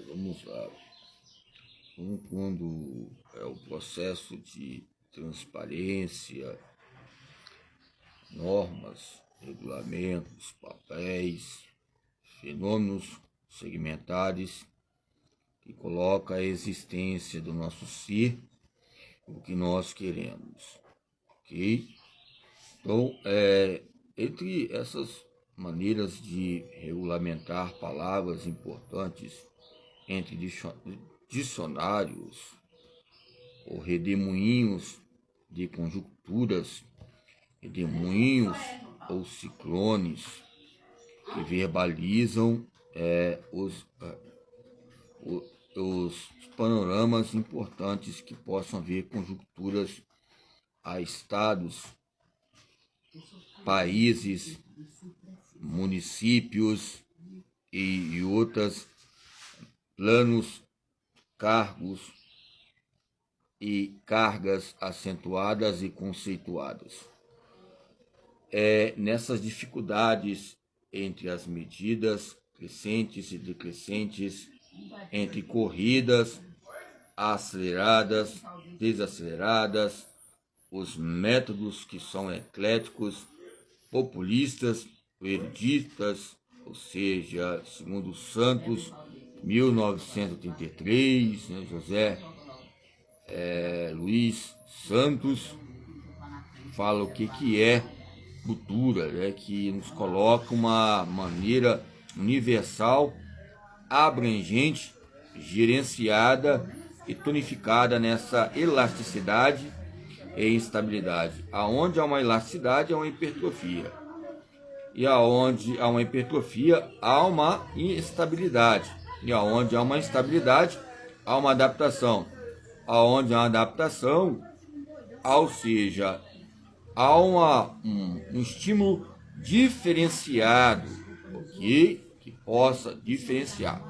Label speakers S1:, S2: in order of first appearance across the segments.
S1: Vamos lá. Quando é o processo de transparência, normas, regulamentos, papéis, fenômenos segmentares que coloca a existência do nosso ser, o que nós queremos, ok? Então, entre essas maneiras de regulamentar palavras importantes entre dicionários ou redemoinhos de conjunturas, redemoinhos ou ciclones que verbalizam os panoramas importantes que possam haver conjunturas a estados, países, municípios e outros planos, cargos e cargas acentuadas e conceituadas. Nessas dificuldades entre as medidas crescentes e decrescentes, entre corridas aceleradas, desaceleradas, os métodos que são ecléticos, populistas, eruditas, ou seja, segundo Santos, 1933, né, José Luiz Santos, fala o que é cultura, né, que nos coloca uma maneira universal, abrangente, gerenciada e tonificada nessa elasticidade e instabilidade. Aonde há uma elasticidade, há uma hipertrofia. E aonde há uma hipertrofia, há uma instabilidade. E aonde há uma instabilidade, há uma adaptação. Aonde há uma adaptação, ou seja, há um estímulo diferenciado, ok? Que possa diferenciar.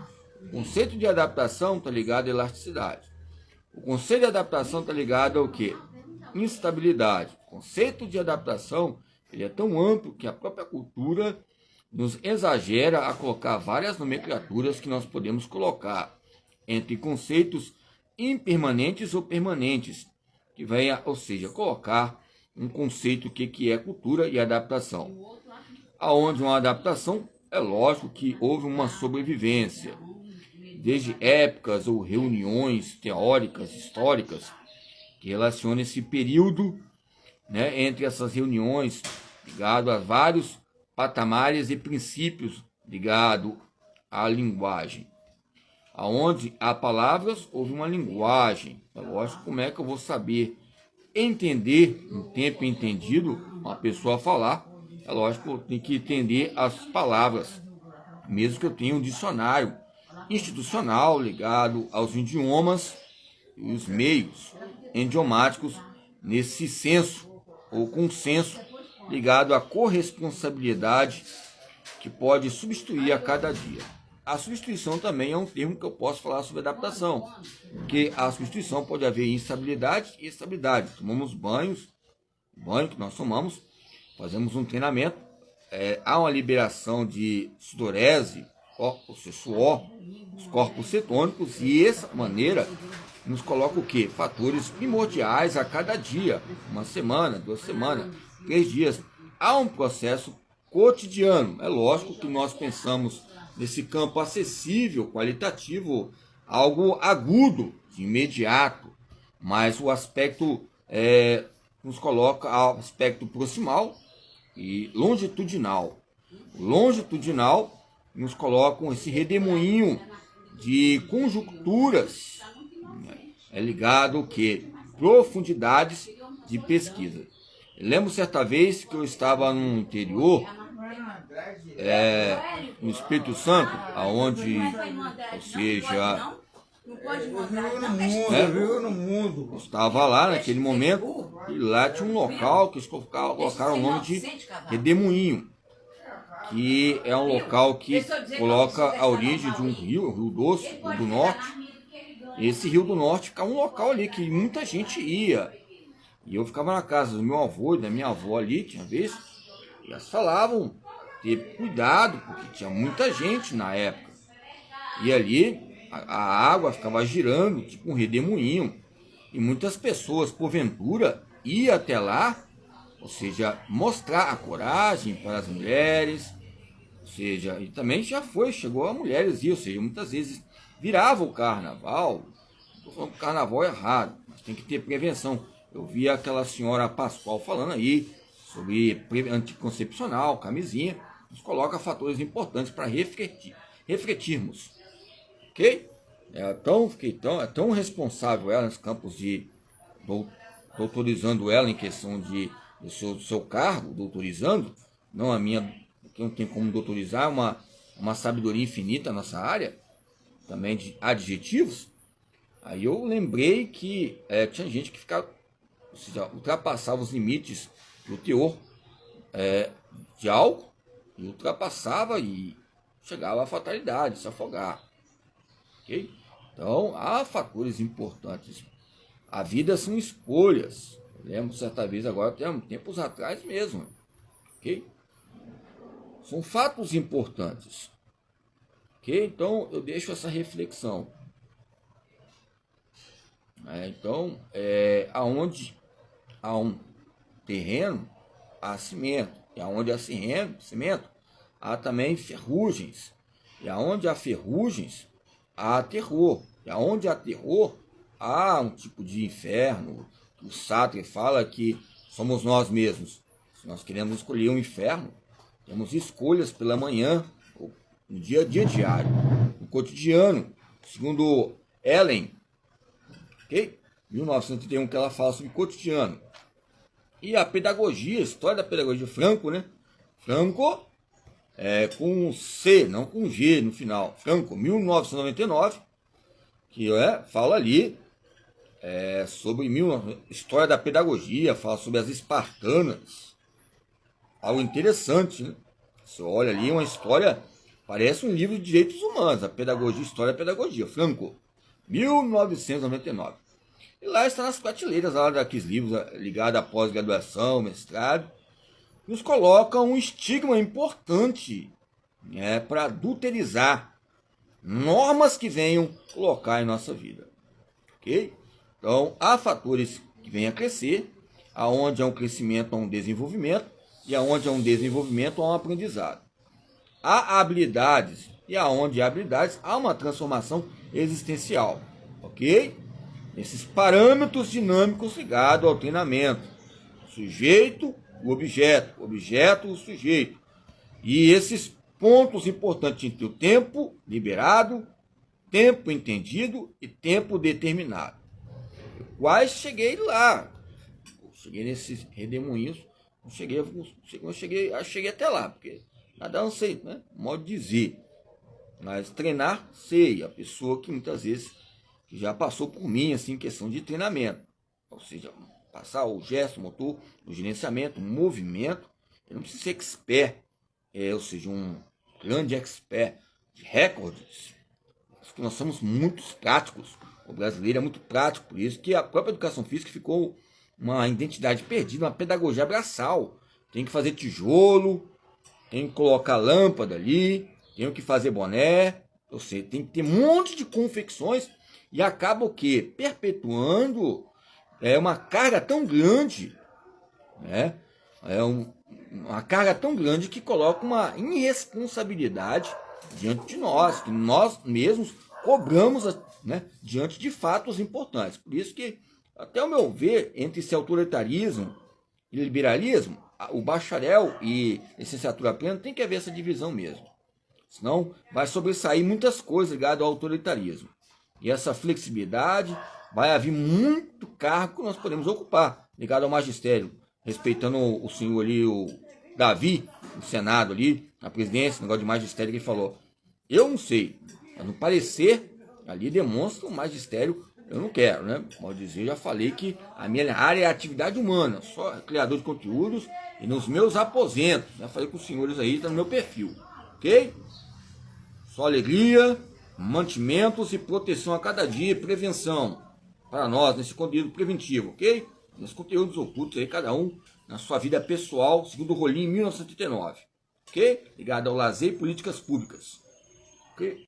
S1: O conceito de adaptação está ligado à elasticidade. O conceito de adaptação está ligado ao quê? Instabilidade. O conceito de adaptação ele é tão amplo que a própria cultura nos exagera a colocar várias nomenclaturas que nós podemos colocar entre conceitos impermanentes ou permanentes, que venha, ou seja, colocar um conceito que é cultura e adaptação. Aonde uma adaptação, é lógico que houve uma sobrevivência, desde épocas ou reuniões teóricas, históricas, que relacionam esse período, né, entre essas reuniões, ligado a vários patamares e princípios ligados à linguagem. Aonde há palavras, houve uma linguagem. É lógico, como é que eu vou saber entender, em tempo entendido, uma pessoa falar? É lógico, eu tenho que entender as palavras, mesmo que eu tenha um dicionário institucional ligado aos idiomas e os meios idiomáticos nesse senso ou consenso ligado à corresponsabilidade que pode substituir a cada dia. A substituição também é um termo que eu posso falar sobre adaptação, porque a substituição pode haver instabilidade e estabilidade. Tomamos banho que nós tomamos, fazemos um treinamento, há uma liberação de sudorese, ou seja, suor, os corpos cetônicos, e essa maneira nos coloca o quê? Fatores primordiais a cada dia, uma semana, 2 semanas, 3 dias. Há um processo cotidiano. É lógico que nós pensamos nesse campo acessível, qualitativo, algo agudo, de imediato, mas o aspecto nos coloca ao aspecto proximal e longitudinal. O longitudinal nos coloca esse redemoinho de conjunturas, é ligado ao que? Profundidades de pesquisa. Eu lembro certa vez que eu estava no interior, no Espírito Santo, aonde, ou seja,
S2: no mundo.
S1: Eu estava lá naquele momento e lá tinha um local que eles colocaram o nome de Redemoinho, que é um local que coloca a origem de um rio, o Rio Doce, o Rio do Norte. Esse Rio do Norte ficava um local ali que muita gente ia. E eu ficava na casa do meu avô e da minha avó ali, tinha vez, e elas falavam ter cuidado, porque tinha muita gente na época. E ali a água ficava girando, tipo um redemoinho. E muitas pessoas, porventura, iam até lá, ou seja, mostrar a coragem para as mulheres, ou seja, e também chegou a mulheres, ou seja, muitas vezes virava o carnaval. Estou falando que o carnaval é errado, mas tem que ter prevenção. Eu vi aquela senhora Pascoal falando aí sobre anticoncepcional, camisinha, nos coloca fatores importantes para refletirmos, ok? É tão responsável ela nos campos de doutorizando ela em questão do seu cargo, doutorizando, não a minha, que não tem como doutorizar, uma sabedoria infinita nessa área, também de adjetivos. Aí eu lembrei que tinha gente que ficava, ou seja, ultrapassava os limites do teor de álcool, e ultrapassava e chegava à fatalidade, se afogar. Okay? Então, há fatores importantes. A vida são escolhas. Eu lembro certa vez, agora tempos atrás mesmo. Okay? São fatos importantes. Okay? Então, eu deixo essa reflexão. Então, aonde há um terreno, há cimento. E aonde há cimento, há também ferrugens. E aonde há ferrugens, há terror. E aonde há terror, há um tipo de inferno. O Sartre fala que somos nós mesmos. Se nós queremos escolher um inferno, temos escolhas pela manhã, no dia a dia diário, no cotidiano. Segundo Ellen, okay? 1931, que ela fala sobre cotidiano. E a pedagogia, a história da pedagogia de Franco, né? Franco com C, não com G no final. Franco, 1999, que fala ali sobre história da pedagogia, fala sobre as espartanas. Algo interessante, né? Você olha ali, uma história, parece um livro de direitos humanos, a pedagogia, história da pedagogia. Franco, 1999. E lá está nas prateleiras lá daqueles livros ligados à pós-graduação, mestrado, nos colocam um estigma importante para adulterizar normas que venham colocar em nossa vida. Ok? Então, há fatores que vêm a crescer, aonde há um crescimento, há um desenvolvimento, e aonde há um desenvolvimento, há um aprendizado. Há habilidades, e aonde há habilidades, há uma transformação existencial. Ok? Esses parâmetros dinâmicos ligados ao treinamento. Sujeito, o objeto, o sujeito. E esses pontos importantes entre o tempo liberado, tempo entendido e tempo determinado. Eu quase cheguei lá. Cheguei nesses redemoinhos, cheguei até lá, porque nada não sei, né? Modo de dizer. Mas treinar, sei. A pessoa que muitas vezes que já passou por mim, assim, em questão de treinamento. Ou seja, passar o gesto, o motor, o gerenciamento, o movimento. Eu não preciso ser expert, ou seja, um grande expert de recordes. Porque nós somos muito práticos. O brasileiro é muito prático, por isso que a própria educação física ficou uma identidade perdida, uma pedagogia braçal. Tem que fazer tijolo, tem que colocar lâmpada ali, tem que fazer boné, ou seja, tem que ter um monte de confecções. E acaba o quê? Perpetuando uma carga tão grande, né? Uma carga tão grande que coloca uma irresponsabilidade diante de nós, que nós mesmos cobramos, né, diante de fatos importantes. Por isso que, até o meu ver, entre esse autoritarismo e liberalismo, o bacharel e licenciatura plena tem que haver essa divisão mesmo. Senão vai sobressair muitas coisas ligadas ao autoritarismo. E essa flexibilidade, vai haver muito cargo que nós podemos ocupar, ligado ao magistério, respeitando o senhor ali, o Davi, no Senado ali, na presidência, negócio de magistério que ele falou. Eu não sei, mas no parecer, ali demonstra o magistério, eu não quero, né? Pode dizer, eu já falei que a minha área é a atividade humana, só criador de conteúdos e nos meus aposentos. Já falei com os senhores aí, está no meu perfil, ok? Só alegria, mantimentos e proteção a cada dia, prevenção para nós nesse conteúdo preventivo, ok? Nesses conteúdos ocultos aí, cada um na sua vida pessoal, segundo o Rolim em 1979, ok? Ligado ao lazer e políticas públicas, ok?